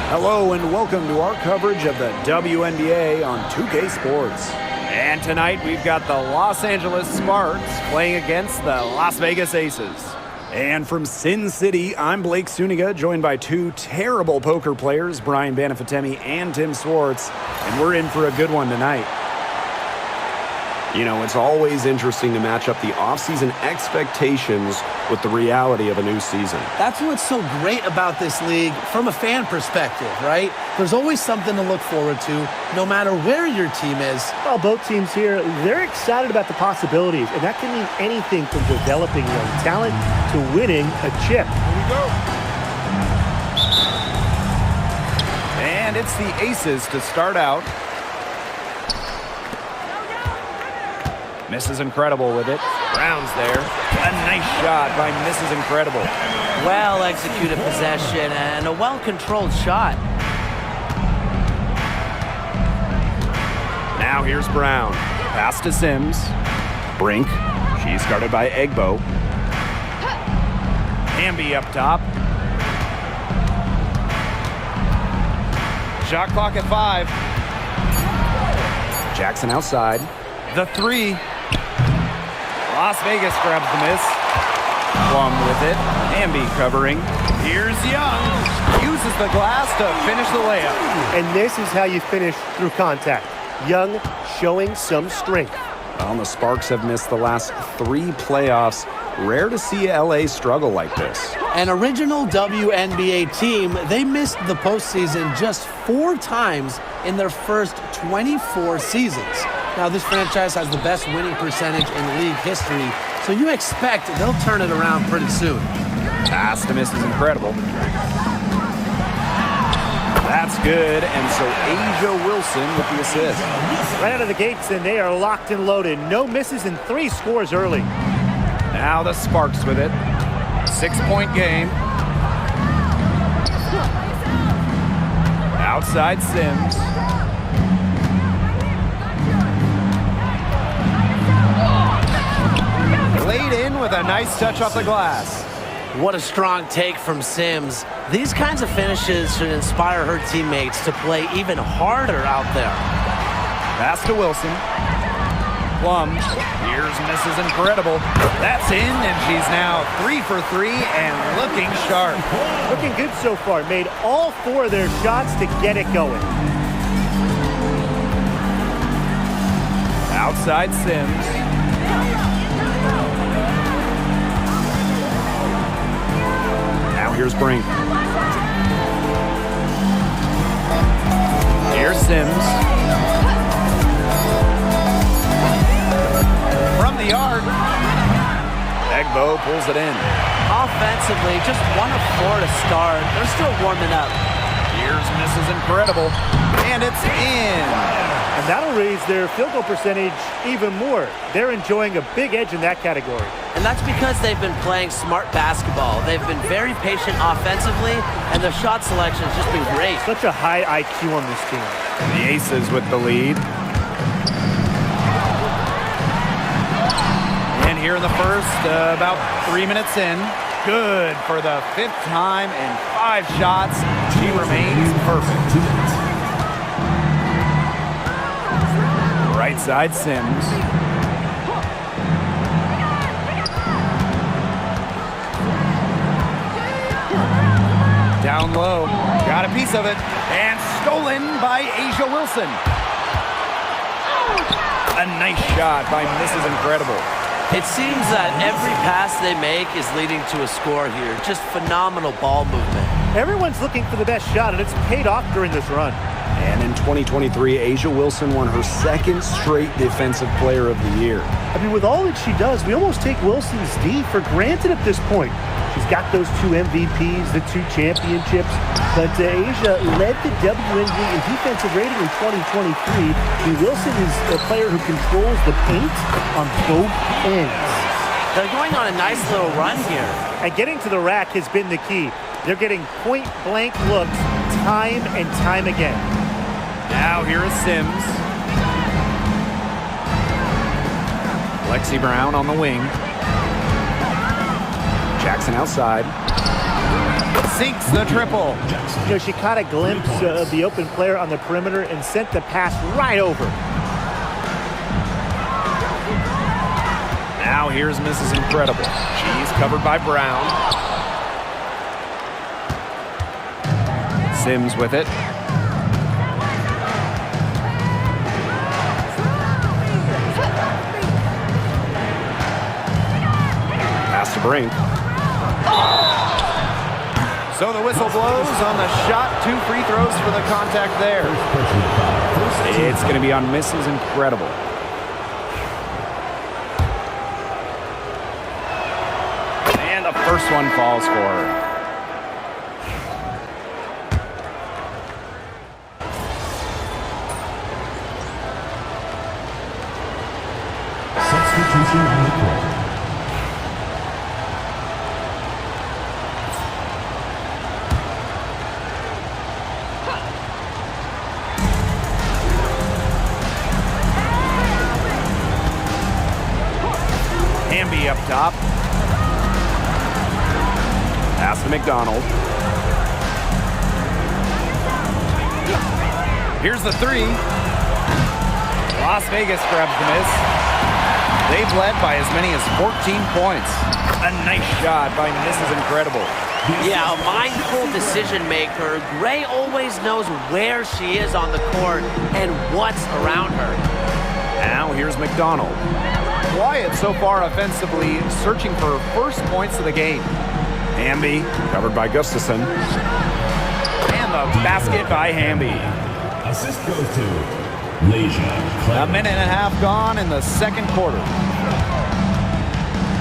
Hello and welcome to our coverage of the WNBA on 2K Sports. And tonight we've got the Los Angeles Sparks playing against the Las Vegas Aces. And from Sin City, I'm Blake Suniga, joined by two terrible poker players, Brian Banafitemi and Tim Swartz, and we're in for a good one tonight. You know, it's always interesting to match up the offseason expectations with the reality of a new season. That's what's so great about this league from a fan perspective, right? There's always something to look forward to, no matter where your team is. Well, both teams here, they're excited about the possibilities, and that can mean anything from developing young talent to winning a chip. Here we go. And it's the Aces to start out. Mrs. Incredible with it. Brown's there. A nice shot by Mrs. Incredible. Well-executed possession and a well-controlled shot. Now here's Brown. Pass to Sims. Brink. She's guarded by Egbo. Hamby up top. Shot clock at 5. Jackson outside. The 3. Las Vegas grabs the miss. Plum with it. Hamby covering. Here's Young. Uses the glass to finish the layup. And this is how you finish through contact. Young showing some strength. Well, the Sparks have missed the last 3 playoffs. Rare to see LA struggle like this. An original WNBA team, they missed the postseason just 4 times in their first 24 seasons. Now, this franchise has the best winning percentage in league history, so you expect they'll turn it around pretty soon. Pass to Mrs. Incredible. That's good, and so Asia Wilson with the assist. Right out of the gates, and they are locked and loaded. No misses and 3 scores early. Now the Sparks with it. 6-point game. Outside Sims. Laid in with a nice touch off the glass. What a strong take from Sims. These kinds of finishes should inspire her teammates to play even harder out there. Pass to Wilson. Plum. Here's Mrs. Incredible. That's in, and she's now 3 for 3 and looking sharp. Looking good so far. Made all 4 of their shots to get it going. Outside Sims. Now here's Brink. Here's Sims. From the yard. Egbo pulls it in. Offensively, just 1 of 4 to start. They're still warming up. Here's Mrs. Incredible. And it's in. And that'll raise their field goal percentage even more. They're enjoying a big edge in that category. And that's because they've been playing smart basketball. They've been very patient offensively, and their shot selection has just been great. Such a high IQ on this team. The Aces with the lead. And here in the first, about 3 minutes in. Good for the 5th time in 5 shots. She remains perfect. Right side Sims. Down low. Got a piece of it. And stolen by Asia Wilson. A nice shot by Mrs. Incredible. It seems that every pass they make is leading to a score here. Just phenomenal ball movement. Everyone's looking for the best shot, and it's paid off during this run. And in 2023, Asia Wilson won her 2nd straight Defensive Player of the Year. I mean, with all that she does, we almost take Wilson's D for granted at this point. She's got those 2 MVPs, the 2 championships, but Asia led the WNBA in defensive rating in 2023. And Wilson is a player who controls the paint on both ends. They're going on a nice little run here. And getting to the rack has been the key. They're getting point-blank looks time and time again. Now here is Sims. Lexi Brown on the wing. Jackson outside. Sinks the triple. You know, she caught a glimpse of the open player on the perimeter and sent the pass right over. Now here's Mrs. Incredible. She's covered by Brown. Sims with it. Pass to Brink. So the whistle blows on the shot. 2 free throws for the contact there. It's going to be on Mrs. Incredible. And the first one falls for her. Substitution on the court. Hamby up top. Pass to McDonald. Here's the 3. Las Vegas grabs the miss. They've led by as many as 14 points. A nice shot by Mrs. Incredible. Yeah, a mindful decision maker. Gray always knows where she is on the court and what's around her. Now here's McDonald. Quiet so far offensively, searching for first points of the game. Hamby, Covered by Gustafson. and the basket by Hamby. Assist goes to Leisure. A minute and a half gone in the second quarter.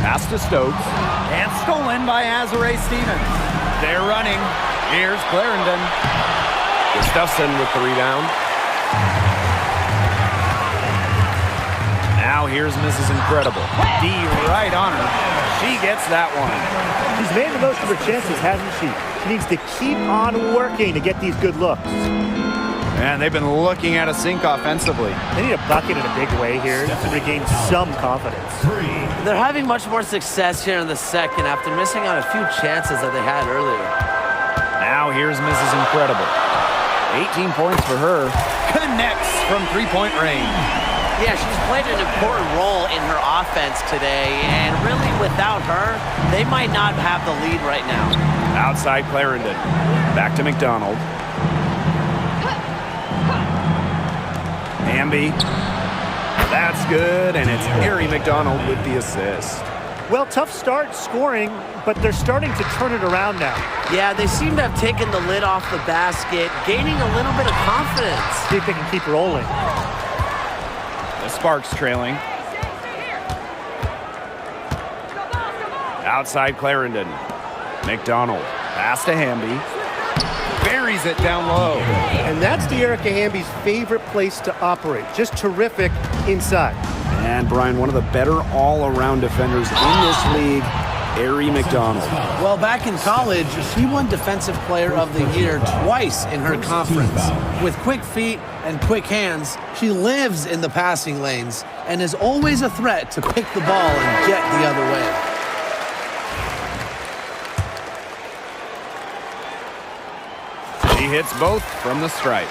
Pass to Stokes, and stolen by Azare Stevens. They're running. Here's Clarendon. Gustafson with the rebound. Now here's Mrs. Incredible. D right on her. She gets that one. She's made the most of her chances, hasn't she? She needs to keep on working to get these good looks. And they've been looking at a sink offensively. They need a bucket in a big way here to regain some confidence. They're having much more success here in the second after missing on a few chances that they had earlier. Now here's Mrs. Incredible. 18 points for her. Connects from three-point range. Yeah, she's played an important role in her offense today, and really without her, they might not have the lead right now. Outside Clarendon. Back to McDonald. Hamby. That's good, and it's Harry McDonald with the assist. Well, tough start scoring, but they're starting to turn it around now. Yeah, they seem to have taken the lid off the basket, gaining a little bit of confidence. See if they can keep rolling. The Sparks trailing. Outside Clarendon. McDonald. Pass to Hamby. Buries it down low. And that's De'Erica Hamby's favorite place to operate. Just terrific inside. And Brian, one of the better all-around defenders in this league, Harry McDonald. Well, back in college, she won Defensive Player of the Year twice in her conference. With quick feet and quick hands, she lives in the passing lanes and is always a threat to pick the ball and get the other way. She hits both from the stripe.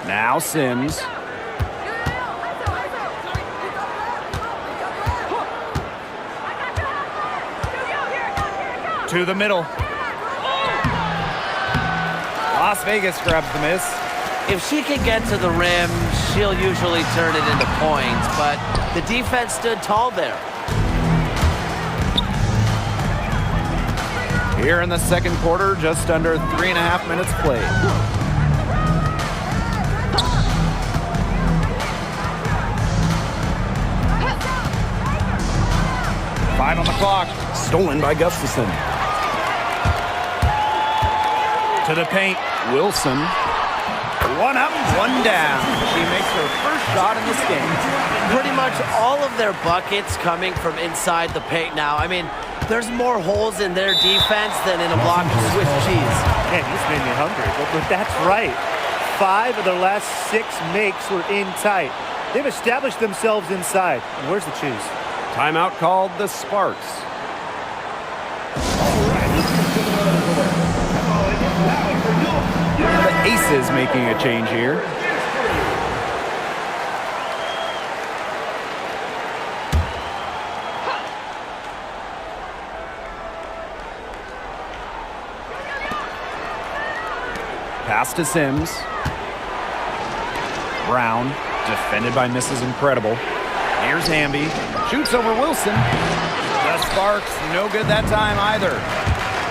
Now Sims. To the middle. Las Vegas grabs the miss. If she can get to the rim, she'll usually turn it into points, but the defense stood tall there. Here in the second quarter, just under 3.5 minutes played. Five on the clock. Stolen by Gustafson. To the paint, Wilson. One up, one down. She makes her first shot in this game. Pretty much all of their buckets coming from inside the paint now. I mean, there's more holes in their defense than in a block of Swiss cheese. Man, this made me hungry, but that's right. 5 of their last 6 makes were in tight. They've established themselves inside. And where's the cheese? Timeout called the Sparks. Aces making a change here. Pass to Sims. Brown, defended by Mrs. Incredible. Here's Hamby. Shoots over Wilson. The Sparks, no good that time either.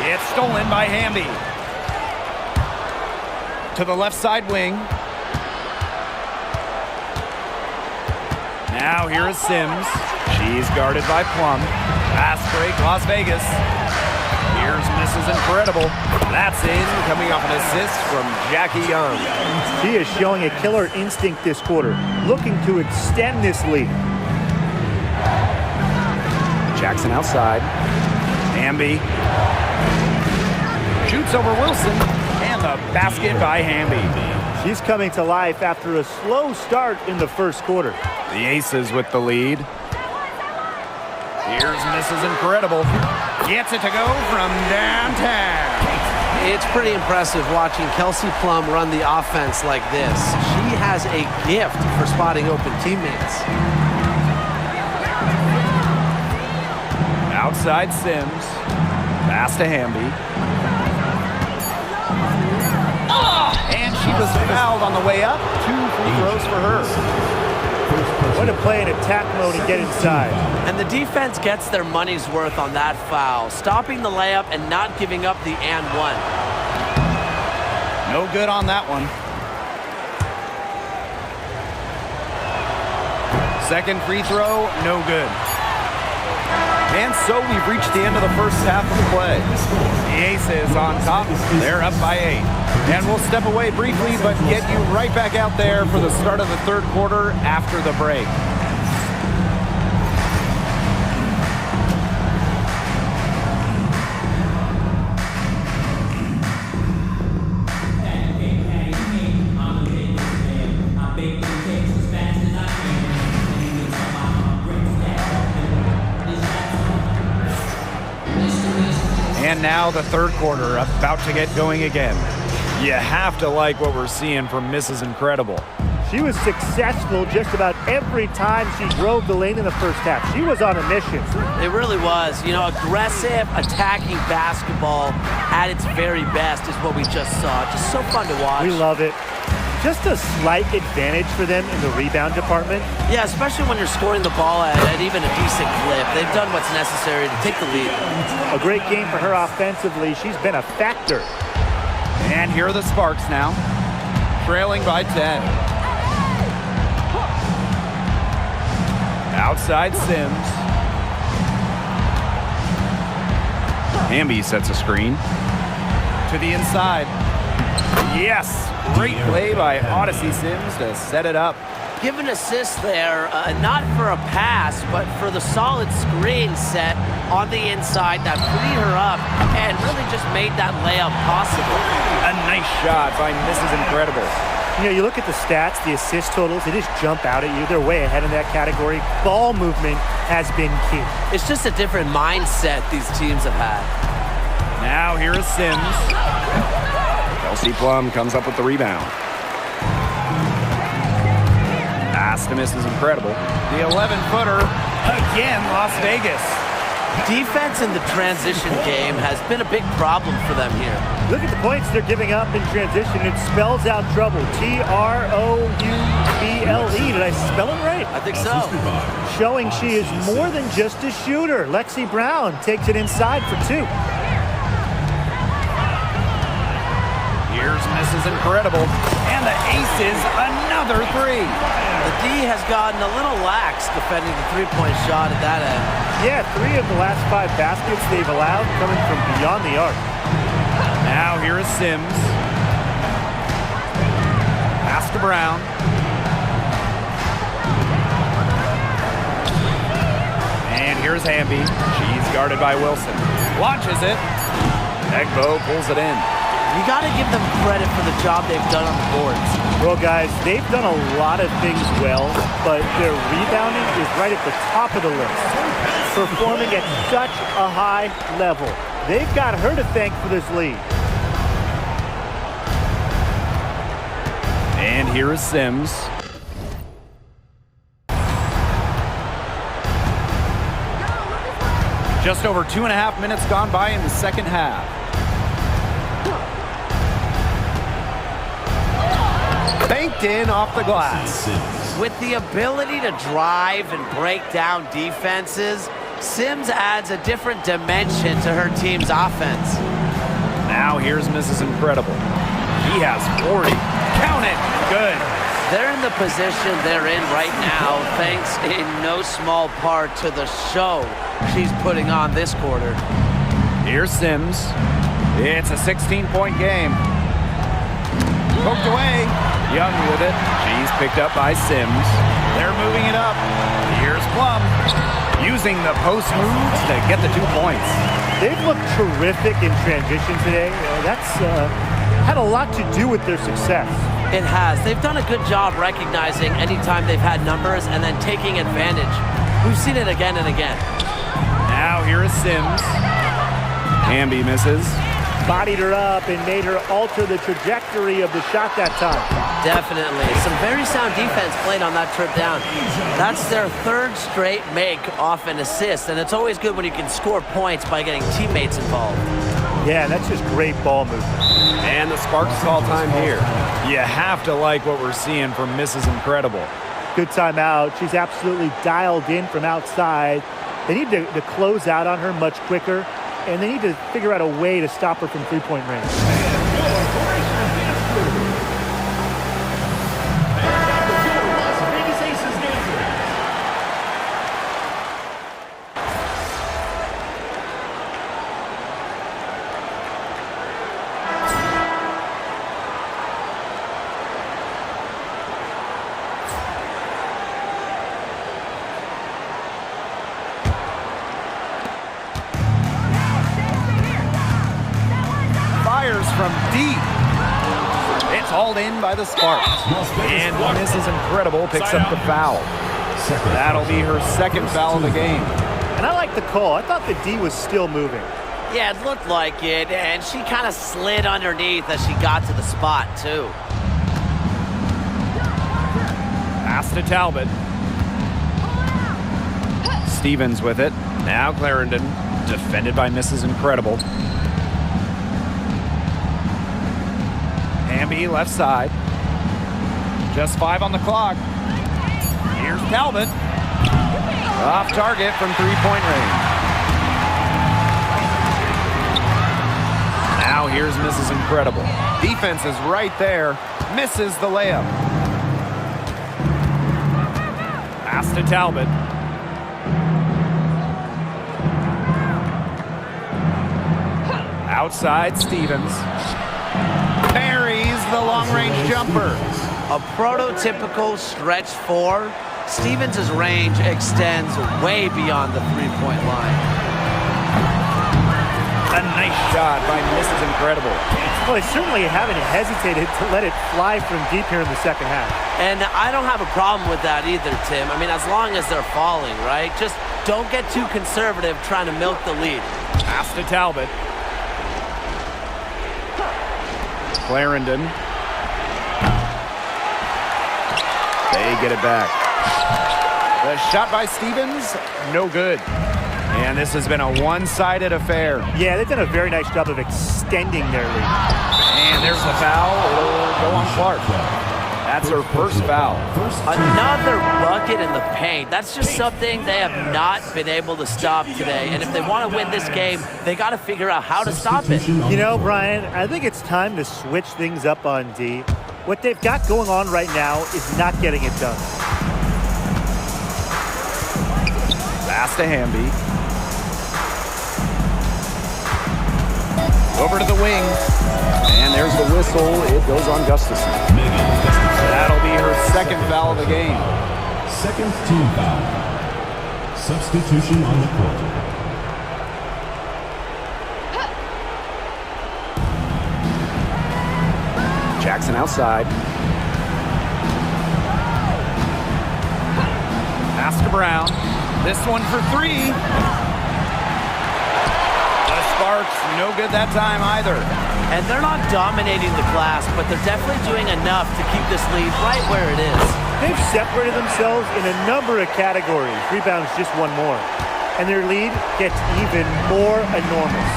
It's stolen by Hamby. To the left side wing. Now here is Sims. She's guarded by Plum. Pass break, Las Vegas. Here's Mrs. Incredible. That's in, coming off an assist from Jackie Young. She is showing a killer instinct this quarter, looking to extend this lead. Jackson outside. Hamby. Shoots over Wilson. And the basket by Hamby. She's coming to life after a slow start in the first quarter. The Aces with the lead. Here's Mrs. Incredible. Gets it to go from downtown. It's pretty impressive watching Kelsey Plum run the offense like this. She has a gift for spotting open teammates. Outside Sims. Pass to Hamby. And she was fouled on the way up. 2 free throws for her. Way to play in attack mode and get inside. And the defense gets their money's worth on that foul, stopping the layup and not giving up the and one. No good on that one. Second free throw, no good. And so we've reached the end of the first half of the play. The Aces on top. They're up by 8. And we'll step away briefly, but get you right back out there for the start of the third quarter after the break. And now the third quarter about to get going again. You have to like what we're seeing from Mrs. Incredible. She was successful just about every time she drove the lane in the first half. She was on a mission. It really was. You know, aggressive, attacking basketball at its very best is what we just saw. Just so fun to watch. We love it. Just a slight advantage for them in the rebound department. Yeah, especially when you're scoring the ball at even a decent clip. They've done what's necessary to take the lead. A great game for her offensively. She's been a factor. And here are the Sparks now, trailing by 10. Outside Sims. Hamby sets a screen. To the inside. Yes, great play by Odyssey Sims to set it up. Give an assist there, not for a pass, but for the solid screen set on the inside that freed her up and really just made that layup possible. A nice shot by Mrs. Incredible. You know, you look at the stats, the assist totals, they just jump out at you. They're way ahead in that category. Ball movement has been key. It's just a different mindset these teams have had. Now here is Sims. Kelsey Plum comes up with the rebound. Pass to Mrs. Incredible. The 11-footer, again, Las Vegas. Defense in the transition game has been a big problem for them here. Look at the points they're giving up in transition. It spells out trouble. Trouble. Did I spell it right? I think so. Showing she is more than just a shooter. Lexi Brown takes it inside for 2. Here's Mrs. Incredible. And the Aces, another 3. The D has gotten a little lax defending the three-point shot at that end. Yeah, 3 of the last 5 baskets they've allowed coming from beyond the arc. Now here is Sims. Pass to Brown. And here's Hamby. She's guarded by Wilson. Launches it. Egbo pulls it in. You got to give them credit for the job they've done on the boards. Well, guys, they've done a lot of things well, but their rebounding is right at the top of the list. Performing at such a high level. They've got her to thank for this lead. And here is Sims. Just over 2.5 minutes gone by in the second half. Banked in off the glass. With the ability to drive and break down defenses, Sims adds a different dimension to her team's offense. Now here's Mrs. Incredible. He has 40. Count it. Good. They're in the position they're in right now, thanks in no small part to the show she's putting on this quarter. Here's Sims. It's a 16-point game. Poked away. Young with it. She's picked up by Sims. They're moving it up. Here's Plum. Using the post moves to get the 2 points. They've looked terrific in transition today. That's had a lot to do with their success. It has. They've done a good job recognizing anytime they've had numbers and then taking advantage. We've seen it again and again. Now here is Sims. Hamby misses. Bodied her up and made her alter the trajectory of the shot that time. Definitely. Some very sound defense played on that trip down. That's their 3rd straight make off an assist, and it's always good when you can score points by getting teammates involved. Yeah, that's just great ball movement. And the Sparks call time here. You have to like what we're seeing from Mrs. Incredible. Good timeout. She's absolutely dialed in from outside. They need to close out on her much quicker, and they need to figure out a way to stop her from three-point range. From deep. It's hauled in by the Sparks. And Mrs. Incredible picks up the foul. That'll be her 2nd foul of the game. And I like the call. I thought the D was still moving. Yeah, it looked like it, and she kind of slid underneath as she got to the spot, too. Pass to Talbot. Stevens with it. Now Clarendon, defended by Mrs. Incredible. Hamby left side. Just 5 on the clock. Here's Talbot. Off target from 3-point range. Now here's Mrs. Incredible. Defense is right there. Misses the layup. Pass to Talbot. Outside Stevens. Parries the long-range jumper. A prototypical stretch 4. Stevens' range extends way beyond the 3-point line. A nice shot by Mrs. Incredible. Well, they certainly haven't hesitated to let it fly from deep here in the second half. And I don't have a problem with that either, Tim. I mean, as long as they're falling, right? Just don't get too conservative trying to milk the lead. Pass to Talbot. Clarendon. They get it back. The shot by Stevens, no good. And this has been a one-sided affair. Yeah, they've done a very nice job of extending their lead. And there's the foul. It'll go on Clark. That's her 1st foul. Another bucket in the paint. That's just something they have not been able to stop today. And if they want to win this game, they got to figure out how to stop it. You know, Brian, I think it's time to switch things up on D. What they've got going on right now is not getting it done. Pass to Hamby. Over to the wing. And there's the whistle. It goes on Gustafson. That'll be her 2nd foul of the game. 2nd team foul. Substitution on the court. Jackson outside. Pass to Brown. This one for 3. The Sparks, no good that time either. And they're not dominating the glass, but they're definitely doing enough to keep this lead right where it is. They've separated themselves in a number of categories. Rebounds just one more. And their lead gets even more enormous.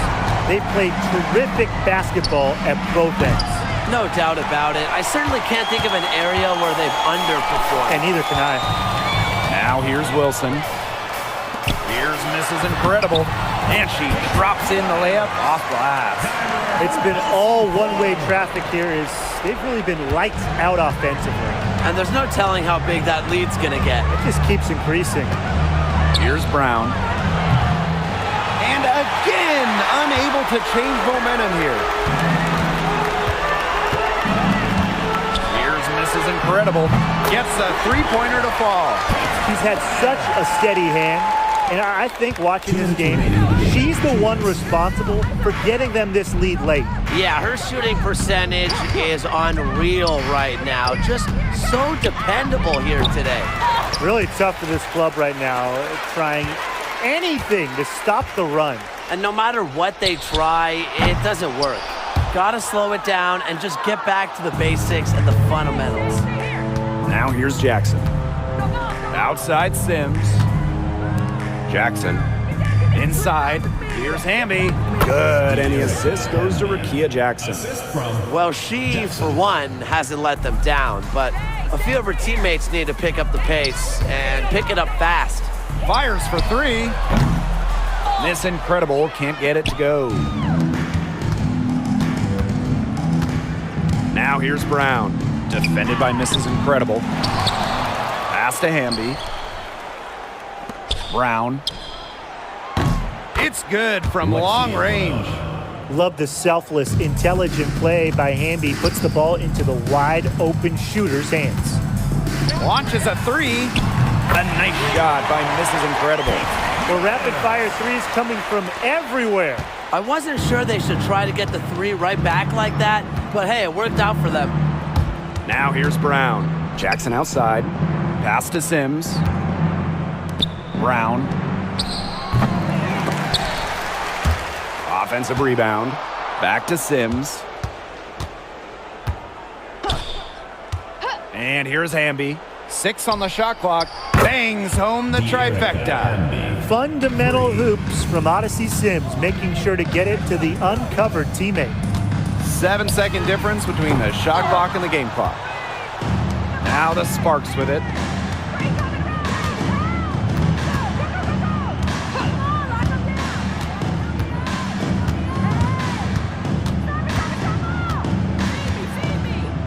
They've played terrific basketball at both ends. No doubt about it. I certainly can't think of an area where they've underperformed. And neither can I. Now here's Wilson. Here's Mrs. Incredible. And she drops in the layup off glass. It's been all one-way traffic here. They've really been lights out offensively. And there's no telling how big that lead's going to get. It just keeps increasing. Here's Brown. And again, unable to change momentum here. Here's Mrs. Incredible. Gets a three-pointer to fall. He's had such a steady hand. And I think watching this game, she's the one responsible for getting them this lead late. Yeah, her shooting percentage is unreal right now. Just so dependable here today. Really tough for this club right now, trying anything to stop the run. And no matter what they try, it doesn't work. Gotta slow it down and just get back to the basics and the fundamentals. Now here's Jackson. Outside Sims. Jackson. Inside. Here's Hamby. Good. And the assist goes to Rakia Jackson. Well, she, for one, hasn't let them down, but a few of her teammates need to pick up the pace and pick it up fast. Fires for three. Miss Incredible can't get it to go. Now here's Brown. Defended by Mrs. Incredible. Pass to Hamby. Brown. It's good from long range. Love the selfless, intelligent play by Hamby. Puts the ball into the wide open shooter's hands. Launches a three. A nice shot by Mrs. Incredible. The rapid fire threes coming from everywhere. I wasn't sure they should try to get the three right back like that, but hey, it worked out for them. Now here's Brown. Jackson outside. Pass to Sims. Brown. Offensive rebound. Back to Sims. And here's Hamby. 6 on the shot clock. Bangs home the trifecta. Fundamental hoops from Odyssey Sims, making sure to get it to the uncovered teammate. 7-second difference between the shot clock and the game clock. Now the Sparks with it.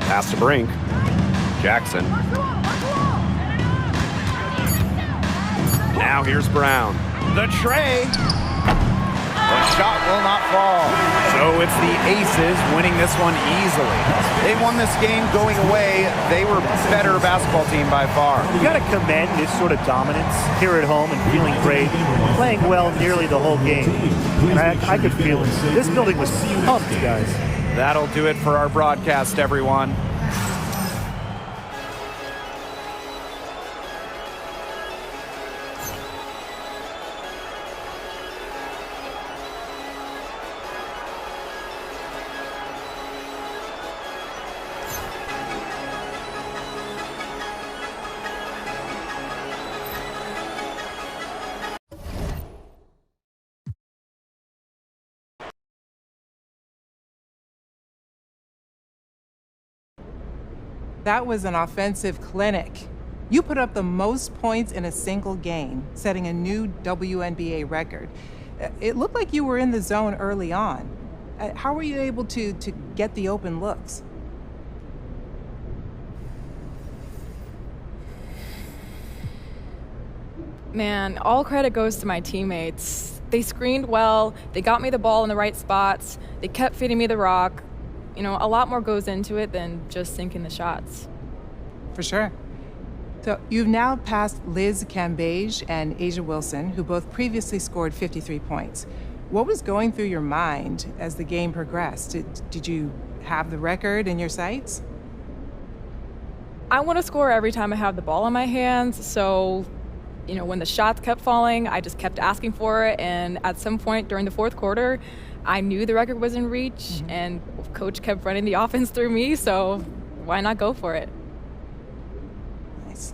Pass to Brink. Jackson. Now here's Brown. The tray. The shot will not fall. So it's the Aces winning this one easily. They won this game going away. They were better basketball team by far. You got to commend this sort of dominance here at home and feeling great, playing well nearly the whole game. And I could feel it. This building was pumped, guys. That'll do it for our broadcast, everyone. That was an offensive clinic. You put up the most points in a single game, setting a new WNBA record. It looked like you were in the zone early on. How were you able to get the open looks? Man, all credit goes to my teammates. They screened well, they got me the ball in the right spots, they kept feeding me the rock. You know, a lot more goes into it than just sinking the shots. For sure. So you've now passed Liz Cambage and Asia Wilson, who both previously scored 53 points. What was going through your mind as the game progressed? Did you have the record in your sights? I want to score every time I have the ball in my hands, so When the shots kept falling, I just kept asking for it. And at some point during the fourth quarter, I knew the record was in reach, and coach kept running the offense through me. So why not go for it? Nice.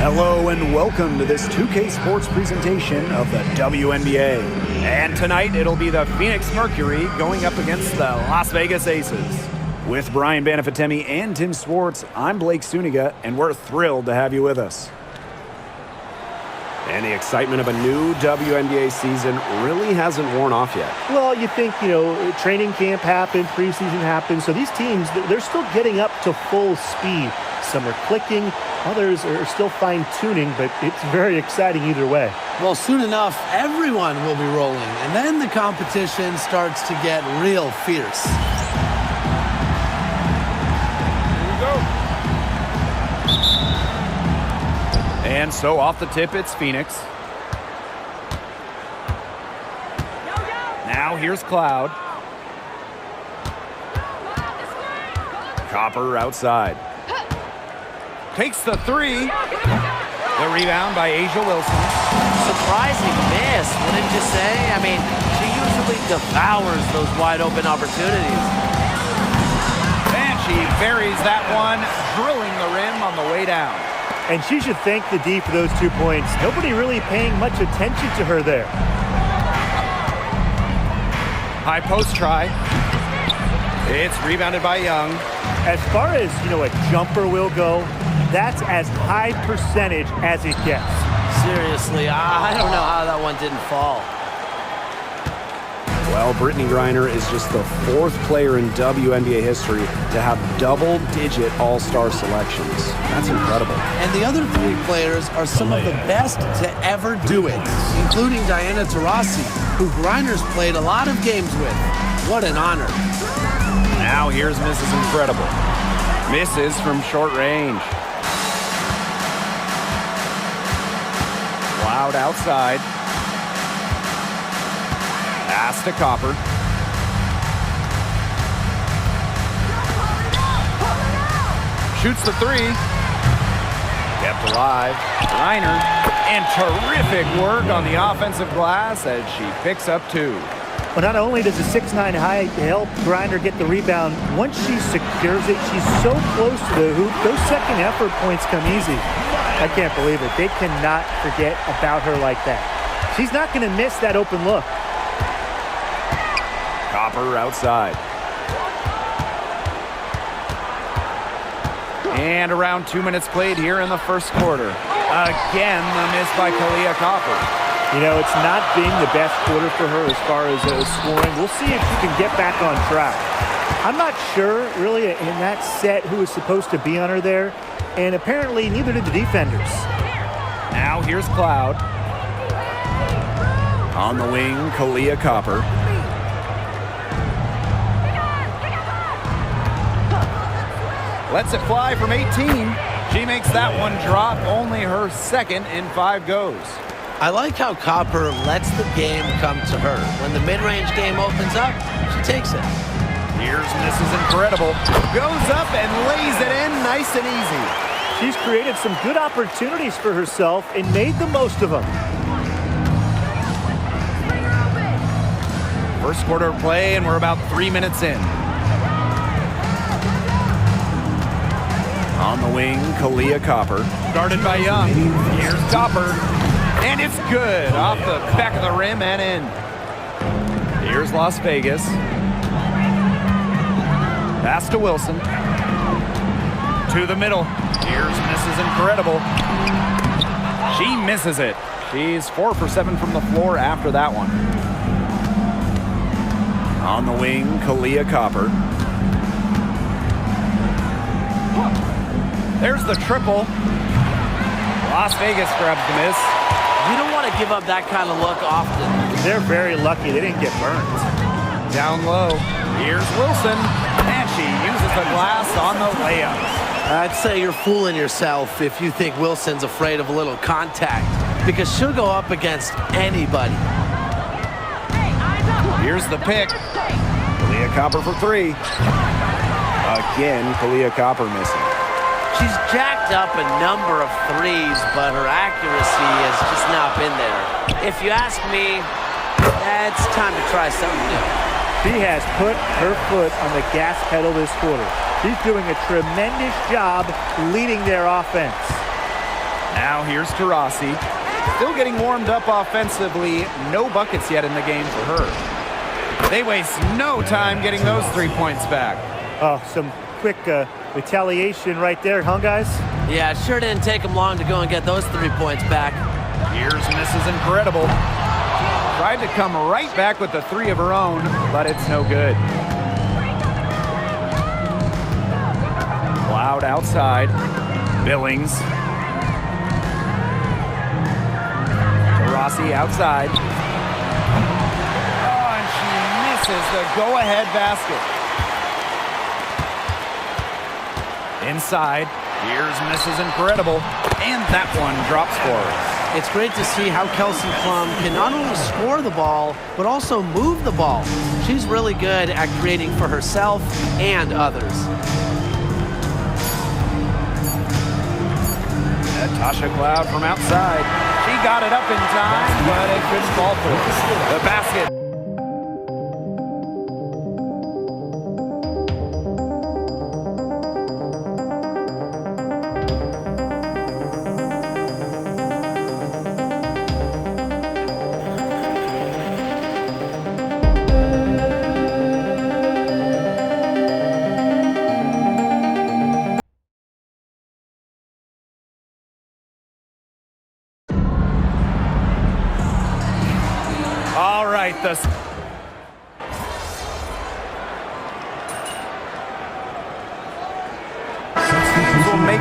Hello and welcome to this 2K Sports presentation of the WNBA. And tonight it'll be the Phoenix Mercury going up against the Las Vegas Aces. With Brian Banafitemi and Tim Swartz, I'm Blake Suniga, and we're thrilled to have you with us. And the excitement of a new WNBA season really hasn't worn off yet. Well, you think, training camp happened, preseason happened, so these teams, they're still getting up to full speed. Some are clicking, others are still fine-tuning, but it's very exciting either way. Well, soon enough, everyone will be rolling, and then the competition starts to get real fierce. And so off the tip, it's Phoenix. Now here's Cloud. Copper outside. Takes the three. The rebound by Asia Wilson. Surprising miss, wouldn't you say? I mean, she usually devours those wide open opportunities. And she buries that one, drilling the rim on the way down. And she should thank the D for those 2 points. Nobody really paying much attention to her there. High post try. It's rebounded by Young. As far as, a jumper will go, that's as high percentage as it gets. Seriously, I don't know how that one didn't fall. Well, Brittany Griner is just the 4th player in WNBA history to have double-digit all-star selections. That's incredible. And the other 3 players are some of the best to ever do it, including Diana Taurasi, who Griner's played a lot of games with. What an honor. Now here's Mrs. Incredible. Misses from short range. Cloud outside. Pass to Copper. Shoots the 3. Kept alive. Reiner. And terrific work on the offensive glass as she picks up 2. Well, not only does the 6'9" height help Griner get the rebound, once she secures it, she's so close to the hoop. Those second effort points come easy. I can't believe it. They cannot forget about her like that. She's not going to miss that open look. Copper outside. And around 2 minutes played here in the first quarter. Again, the miss by Kalia Copper. You know, it's not been the best quarter for her as far as scoring. We'll see if she can get back on track. I'm not sure, really, in that set who was supposed to be on her there. And apparently, neither did the defenders. Now here's Cloud. On the wing, Kalia Copper. Lets it fly from 18. She makes that one drop, only her 2nd in 5 goes. I like how Copper lets the game come to her. When the mid-range game opens up, she takes it. Here's Mrs. Incredible. Goes up and lays it in nice and easy. She's created some good opportunities for herself and made the most of them. First quarter of play, and we're about 3 minutes in. On the wing, Kalia Copper. Guarded by Young. Here's Copper. And it's good. Off the back of the rim and in. Here's Las Vegas. Pass to Wilson. To the middle. Here's Mrs. Incredible. She misses it. She's 4 for 7 from the floor after that one. On the wing, Kalia Copper. There's the triple. Las Vegas grabs the miss. You don't want to give up that kind of look often. They're very lucky they didn't get burned. Down low. Here's Wilson. And she uses the glass on the layup. I'd say you're fooling yourself if you think Wilson's afraid of a little contact, because she'll go up against anybody. Here's the pick. Kalia Copper for 3. Again, Kalia Copper missing. She's jacked up a number of threes, but her accuracy has just not been there. If you ask me, it's time to try something new. She has put her foot on the gas pedal this quarter. She's doing a tremendous job leading their offense. Now here's Taurasi. Still getting warmed up offensively. No buckets yet in the game for her. They waste no time getting those 3 points back. Oh, some quick retaliation right there, huh, guys? Yeah, it sure didn't take them long to go and get those 3 points back. Here's Mrs. Incredible. Tried to come right back with the 3 of her own, but it's no good. Cloud outside. Billings. Taurasi outside. Oh, and she misses the go-ahead basket. Inside, here's Mrs. Incredible, and that one drops for her. It's great to see how Kelsey Plum can not only score the ball, but also move the ball. She's really good at creating for herself and others. Tasha Cloud from outside. She got it up in time, but it couldn't fall through. The basket.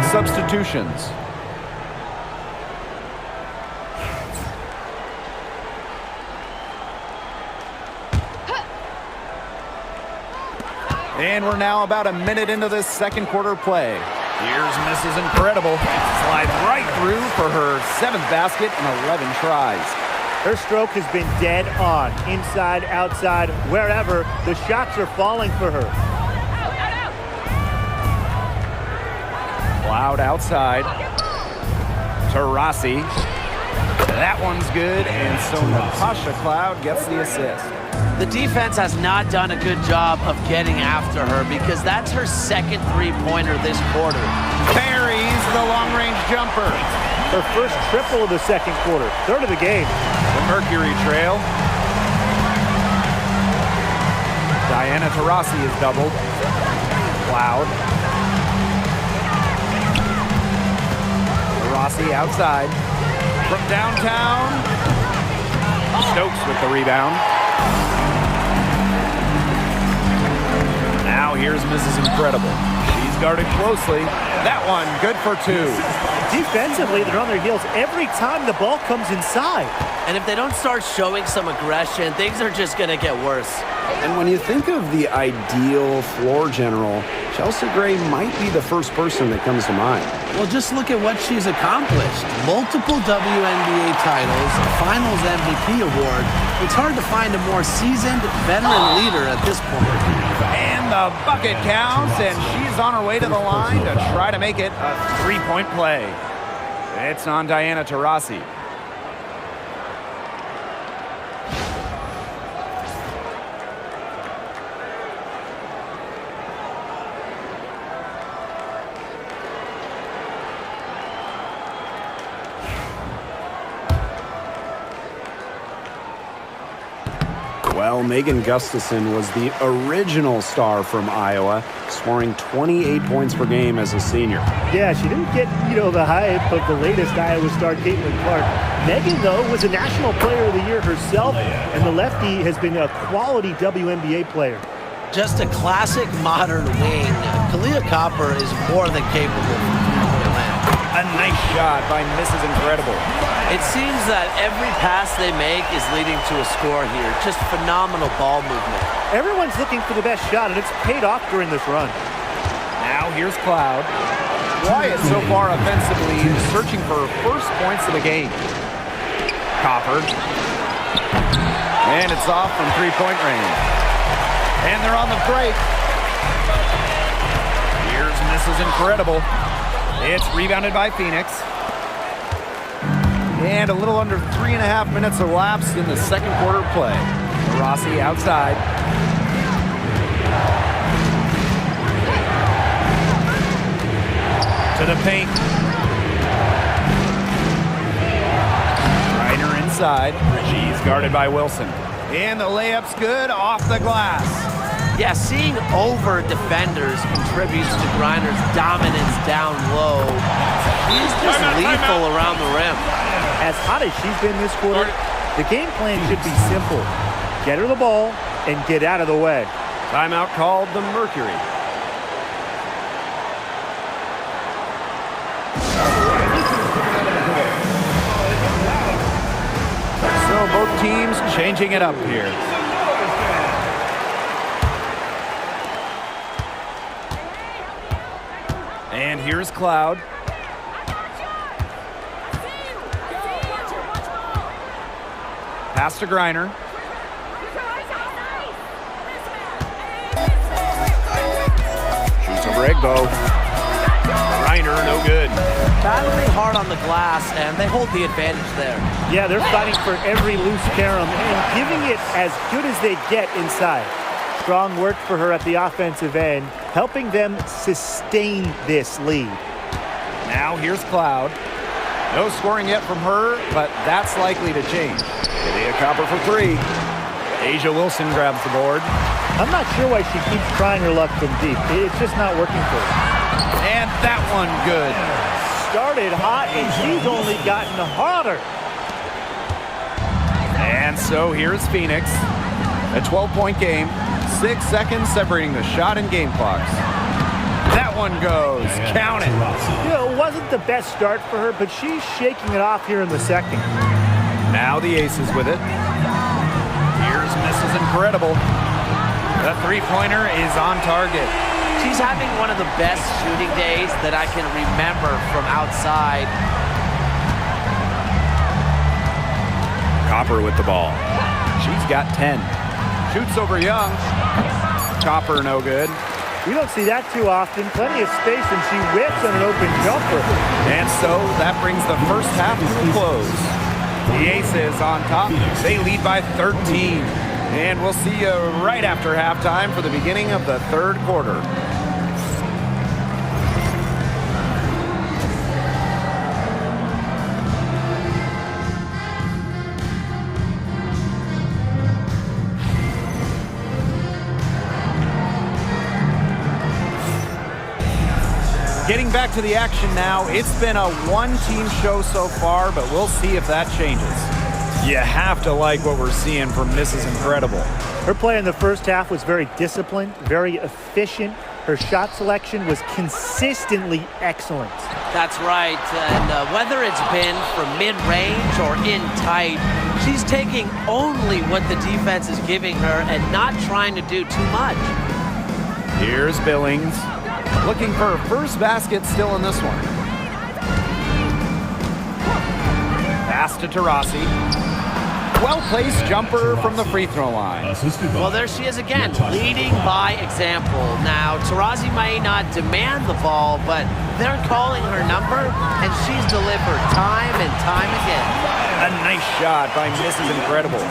substitutions. And we're now about a minute into this second quarter play. Here's Mrs. Incredible. Slides right through for her 7th basket in 11 tries. Her stroke has been dead on. Inside, outside, wherever. The shots are falling for her. Cloud outside. Taurasi. That one's good, and so Natasha Cloud gets the assist. The defense has not done a good job of getting after her because that's her second three-pointer this quarter. Buries the long-range jumper. Her first triple of the second quarter. Third of the game. The Mercury trail. Diana Taurasi is doubled. Cloud. Taurasi outside. From downtown. Stokes with the rebound. Now here's Mrs. Incredible. She's guarded closely. That one, good for 2. Defensively, they're on their heels every time the ball comes inside. And if they don't start showing some aggression, things are just going to get worse. And when you think of the ideal floor general, Chelsea Gray might be the first person that comes to mind. Well, just look at what she's accomplished. Multiple WNBA titles, a Finals MVP award. It's hard to find a more seasoned veteran leader at this point. And the bucket counts, and she's on her way to the line to try to make it a 3-point play. It's on Diana Taurasi. Well, Megan Gustafson was the original star from Iowa, scoring 28 points per game as a senior. Yeah, she didn't get, the hype of the latest Iowa star, Caitlin Clark. Megan, though, was a National Player of the Year herself, and the lefty has been a quality WNBA player. Just a classic modern wing. Kalia Copper is more than capable from three-point land. A nice shot by Mrs. Incredible. It seems that every pass they make is leading to a score here. Just phenomenal ball movement. Everyone's looking for the best shot, and it's paid off during this run. Now here's Cloud. Wyatt so far offensively searching for her first points of the game. Copper. And it's off from three-point range. And they're on the break. Here's Mrs. Incredible. It's rebounded by Phoenix. And a little under 3.5 minutes elapsed in the second quarter play. Rossi outside. To the paint. Reiner inside. She's guarded by Wilson. And the layup's good off the glass. Yeah, seeing over defenders contributes to Griner's dominance down low. He's just lethal around the rim. As hot as she's been this quarter, the game plan should be simple. Get her the ball and get out of the way. Timeout called the Mercury. So both teams changing it up here. And here's Cloud. Pass to Griner. Shoots over Egbo. Griner, no good. Battling hard on the glass, and they hold the advantage there. Yeah, they're fighting for every loose carom and giving it as good as they get inside. Strong work for her at the offensive end, helping them sustain this lead. Now here's Cloud. No scoring yet from her, but that's likely to change. Kalia Copper for 3. Asia Wilson grabs the board. I'm not sure why she keeps trying her luck from deep. It's just not working for her. And that one good. Started hot, and she's only gotten hotter. And so here's Phoenix. A 12-point game. 6 seconds separating the shot and game clocks. That one goes. Count it. You know, it wasn't the best start for her, but she's shaking it off here in the second. Now the Aces with it. Here's Mrs. Incredible. The three-pointer is on target. She's having one of the best shooting days that I can remember from outside. Copper with the ball. She's got 10. Shoots over Young. Copper no good. We don't see that too often. Plenty of space, and she whips on an open jumper. And so that brings the first half to a close. The Aces on top. They lead by 13. And we'll see you right after halftime for the beginning of the third quarter. Getting back to the action now, it's been a one-team show so far, but we'll see if that changes. You have to like what we're seeing from Mrs. Incredible. Her play in the first half was very disciplined, very efficient. Her shot selection was consistently excellent. That's right, and whether it's been from mid-range or in tight, she's taking only what the defense is giving her and not trying to do too much. Here's Billings. Looking for her first basket still in this one. Pass to Taurasi. Well-placed jumper from the free throw line. Well, there she is again, leading by example. Now, Taurasi may not demand the ball, but they're calling her number, and she's delivered time and time again. A nice shot by Mrs. Incredible.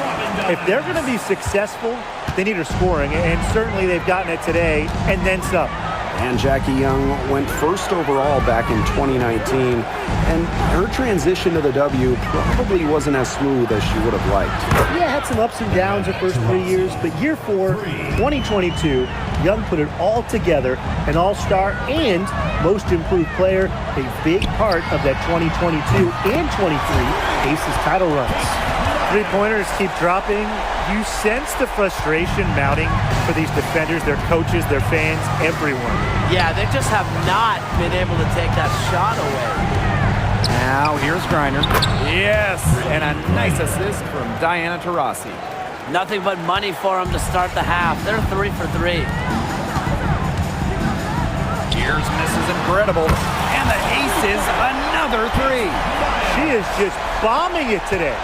If they're going to be successful, they need her scoring, and certainly they've gotten it today, and then some. And Jackie Young went first overall back in 2019, and her transition to the W probably wasn't as smooth as she would have liked. Yeah, had some ups and downs her first 3 years, but year 4, 2022, Young put it all together, an all-star and most improved player, a big part of that 2022 and 23 Aces title runs. Three-pointers keep dropping. You sense the frustration mounting for these defenders, their coaches, their fans, everyone. Yeah, they just have not been able to take that shot away. Now here's Griner. Yes, and a nice assist from Diana Taurasi. Nothing but money for them to start the half. They're 3 for 3. Here's Mrs. Incredible, and the Aces another 3. She is just bombing it today.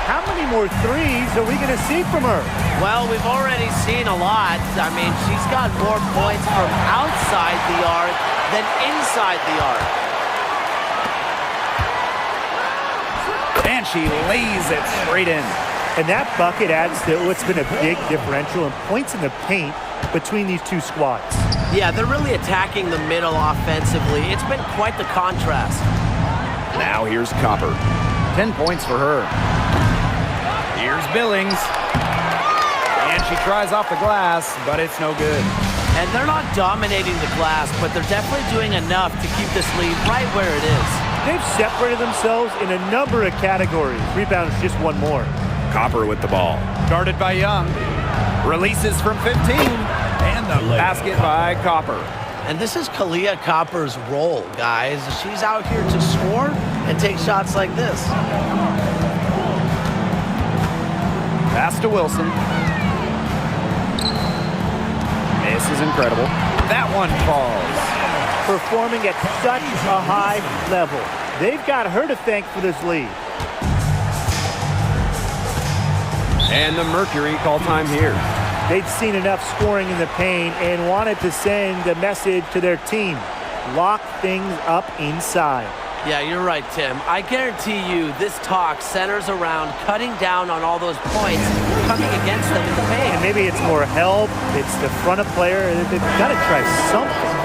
How many more threes are we going to see from her? Well, we've already seen a lot. I mean, she's got more points from outside the arc than inside the arc. And she lays it straight in. And that bucket adds to what's been a big differential in points in the paint between these two squads. Yeah, they're really attacking the middle offensively. It's been quite the contrast. Now here's Copper. 10 points for her. Here's Billings. And she tries off the glass, but it's no good. And they're not dominating the glass, but they're definitely doing enough to keep this lead right where it is. They've separated themselves in a number of categories. Rebounds just one more. Copper with the ball. Guarded by Young. Releases from 15. And the basket by Copper. And this is Kalia Copper's role, guys. She's out here to score and take shots like this. Pass to Wilson. This is incredible. That one falls. Performing at such a high level. They've got her to thank for this lead. And the Mercury call time here. They'd seen enough scoring in the paint and wanted to send a message to their team. Lock things up inside. Yeah, you're right, Tim. I guarantee you this talk centers around cutting down on all those points coming against them in the paint. And maybe it's more help. It's the front of player. They've got to try something.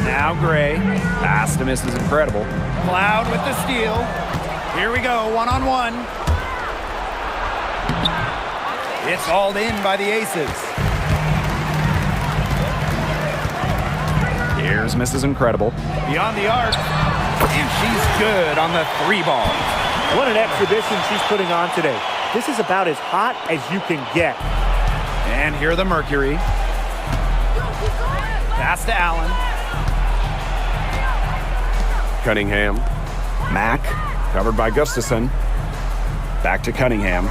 Now Gray. Pass to Mrs. Incredible. Cloud with the steal. Here we go, one-on-one. It's hauled in by the Aces. Here's Mrs. Incredible. Beyond the arc. And she's good on the 3-ball. What an exhibition she's putting on today. This is about as hot as you can get. And here the Mercury. Pass to Allen. Cunningham. Mack, covered by Gustafson. Back to Cunningham.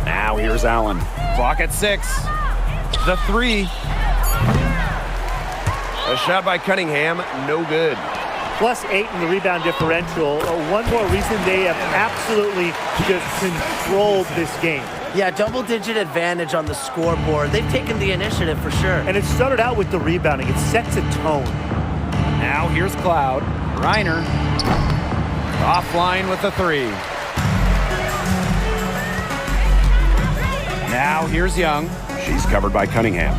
Now here's Allen. Clock at 6. The 3. A shot by Cunningham, no good. +8 in the rebound differential. One more reason they have absolutely just controlled this game. Yeah, double-digit advantage on the scoreboard. They've taken the initiative for sure. And it started out with the rebounding. It sets a tone. Now here's Cloud. Reiner. Offline with the 3. Now here's Young. She's covered by Cunningham.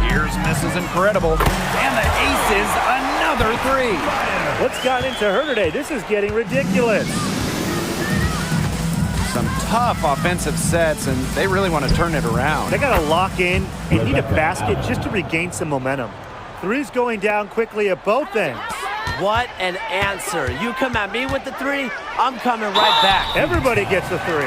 Here's Mrs. Incredible. And the Aces, another 3. What's gotten into her today? This is getting ridiculous. Some tough offensive sets, and they really want to turn it around. They got to lock in and need a basket just to regain some momentum. 3's going down quickly at both ends. What an answer. You come at me with the 3, I'm coming right back. Everybody gets a 3.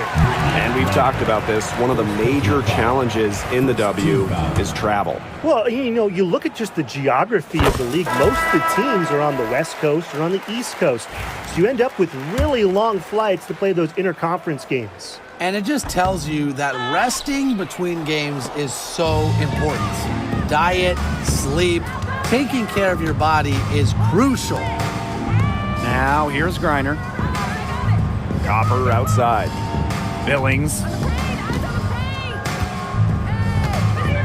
And we've talked about this. One of the major challenges in the W is travel. Well, you know, you look at just the geography of the league. Most of the teams are on the West Coast or on the East Coast. So you end up with really long flights to play those interconference games. And it just tells you that resting between games is so important. Diet, sleep, taking care of your body is crucial. Now here's Griner. Copper outside. Billings.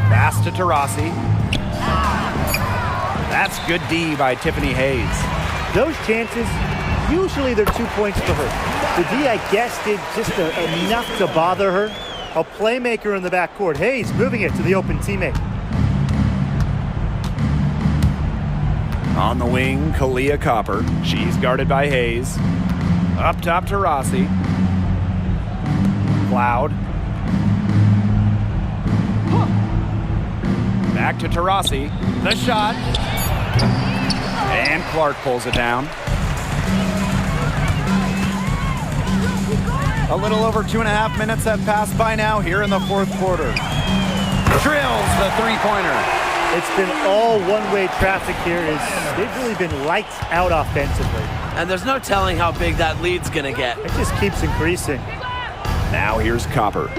Pass to Taurasi. That's good D by Tiffany Hayes. Those chances, usually they're 2 points for her. The D, I guess, did just enough to bother her. A playmaker in the backcourt. Hayes moving it to the open teammate. On the wing, Kalia Copper. She's guarded by Hayes. Up top to Rossi. Cloud. Back to Taurasi. The shot. And Clark pulls it down. A little over 2.5 minutes have passed by now here in the fourth quarter. Drills the three-pointer. It's been all one-way traffic here. They've really been lights out offensively. And there's no telling how big that lead's going to get. It just keeps increasing. Now here's Copper.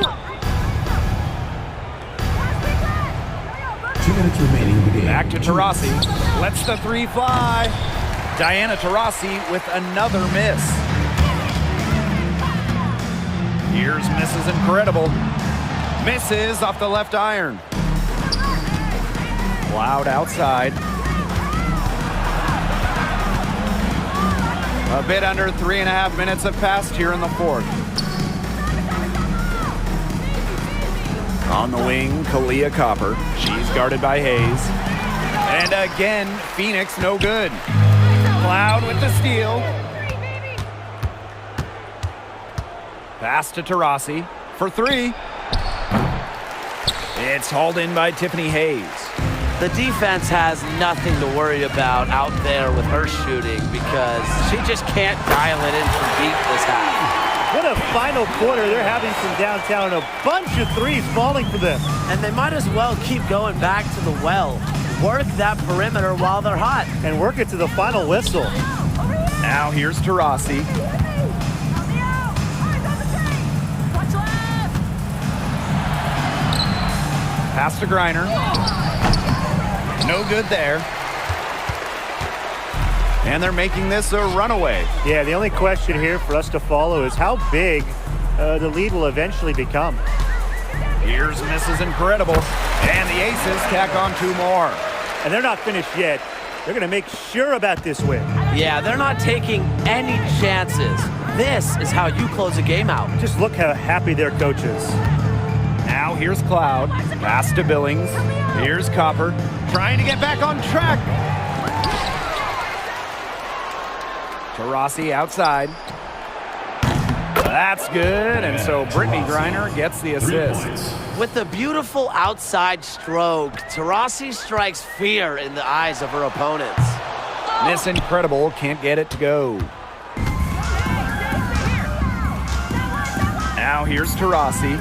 2 minutes remaining in the game. Back to Taurasi. Lets the 3 fly. Diana Taurasi with another miss. Here's Mrs. Incredible. Misses off the left iron. Cloud outside. A bit under 3.5 minutes have passed here in the fourth. On the wing, Kalia Copper. She's guarded by Hayes. And again, Phoenix no good. Cloud with the steal. Pass to Taurasi for 3. It's hauled in by Tiffany Hayes. The defense has nothing to worry about out there with her shooting because she just can't dial it in from deep this half. What a final quarter they're having from downtown. A bunch of 3s falling for them. And they might as well keep going back to the well. Work that perimeter while they're hot. And work it to the final whistle. Now here's Taurasi. Pass to Griner. No good there. And they're making this a runaway. Yeah, the only question here for us to follow is how big the lead will eventually become. Here's Mrs. Incredible. And the Aces tack on 2 more. And they're not finished yet. They're going to make sure about this win. Yeah, they're not taking any chances. This is how you close a game out. Just look how happy their coach is. Now here's Cloud. Pass to Billings. Here's Copper. Trying to get back on track. Taurasi outside. That's good. And so Brittany Griner gets the assist. With the beautiful outside stroke, Taurasi strikes fear in the eyes of her opponents. Miss Incredible can't get it to go. Now here's Taurasi.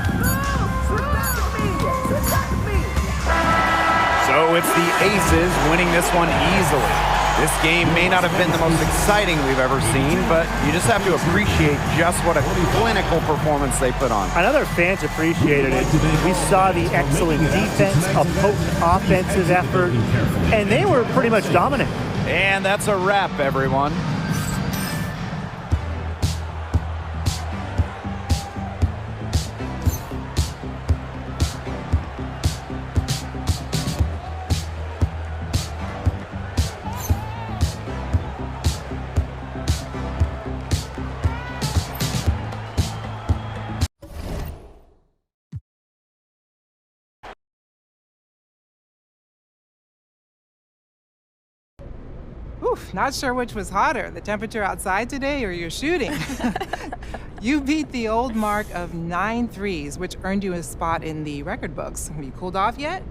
So it's the Aces winning this one easily. This game may not have been the most exciting we've ever seen, but you just have to appreciate just what a clinical performance they put on. I know their fans appreciated it. We saw the excellent defense, a potent offensive effort, and they were pretty much dominant. And that's a wrap, everyone. Oof, not sure which was hotter, the temperature outside today or your shooting. You beat the old mark of 9 threes, which earned you a spot in the record books. Have you cooled off yet?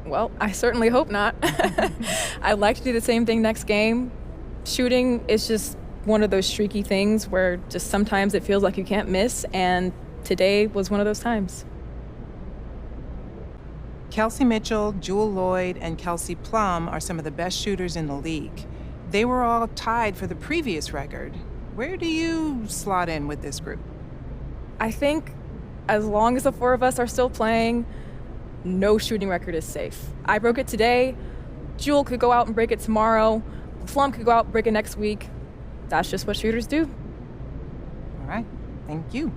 Well, I certainly hope not. I'd like to do the same thing next game. Shooting is just one of those streaky things where just sometimes it feels like you can't miss, and today was one of those times. Kelsey Mitchell, Jewel Lloyd, and Kelsey Plum are some of the best shooters in the league. They were all tied for the previous record. Where do you slot in with this group? I think as long as the 4 of us are still playing, no shooting record is safe. I broke it today. Jewel could go out and break it tomorrow. Plum could go out and break it next week. That's just what shooters do. All right. Thank you.